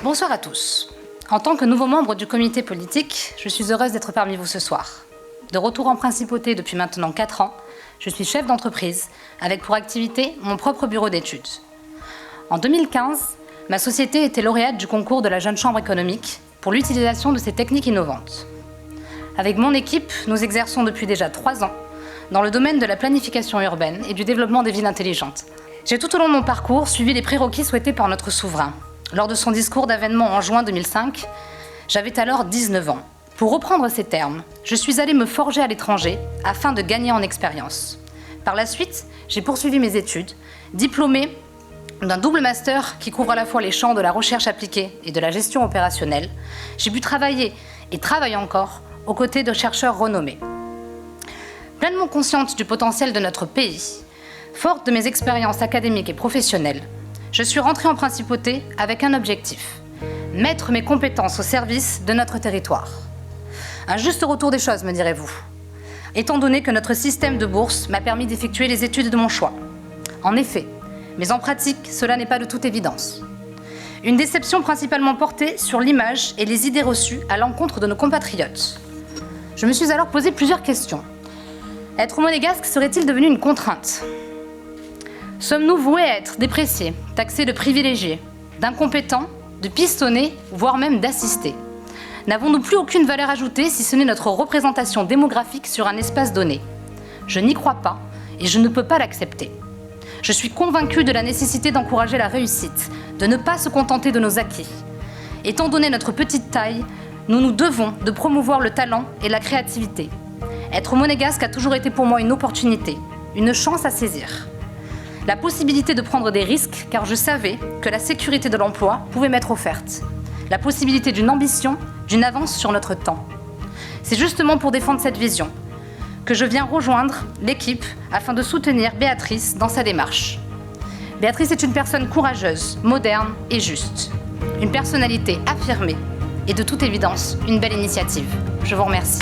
Bonsoir à tous. En tant que nouveau membre du comité politique, je suis heureuse d'être parmi vous ce soir. De retour en principauté depuis maintenant 4 ans, je suis chef d'entreprise, avec pour activité mon propre bureau d'études. En 2015, ma société était lauréate du concours de la Jeune Chambre économique pour l'utilisation de ces techniques innovantes. Avec mon équipe, nous exerçons depuis déjà 3 ans dans le domaine de la planification urbaine et du développement des villes intelligentes. J'ai tout au long de mon parcours suivi les prérequis souhaités par notre souverain. Lors de son discours d'avènement en juin 2005, j'avais alors 19 ans. Pour reprendre ces termes, je suis allée me forger à l'étranger afin de gagner en expérience. Par la suite, j'ai poursuivi mes études, diplômée d'un double master qui couvre à la fois les champs de la recherche appliquée et de la gestion opérationnelle. J'ai pu travailler et travaille encore aux côtés de chercheurs renommés. Pleinement consciente du potentiel de notre pays, forte de mes expériences académiques et professionnelles, je suis rentrée en principauté avec un objectif: mettre mes compétences au service de notre territoire. Un juste retour des choses, me direz-vous, étant donné que notre système de bourse m'a permis d'effectuer les études de mon choix. En effet, mais en pratique, cela n'est pas de toute évidence. Une déception principalement portée sur l'image et les idées reçues à l'encontre de nos compatriotes. Je me suis alors posé plusieurs questions. Être monégasque serait-il devenu une contrainte ? Sommes-nous voués à être dépréciés, taxés de privilégiés, d'incompétents, de pistonnés, voire même d'assistés ? N'avons-nous plus aucune valeur ajoutée si ce n'est notre représentation démographique sur un espace donné ? Je n'y crois pas et je ne peux pas l'accepter. Je suis convaincue de la nécessité d'encourager la réussite, de ne pas se contenter de nos acquis. Étant donné notre petite taille, nous nous devons de promouvoir le talent et la créativité. Être monégasque a toujours été pour moi une opportunité, une chance à saisir. La possibilité de prendre des risques, car je savais que la sécurité de l'emploi pouvait m'être offerte. La possibilité d'une ambition, d'une avance sur notre temps. C'est justement pour défendre cette vision que je viens rejoindre l'équipe afin de soutenir Béatrice dans sa démarche. Béatrice est une personne courageuse, moderne et juste. Une personnalité affirmée et de toute évidence, une belle initiative. Je vous remercie.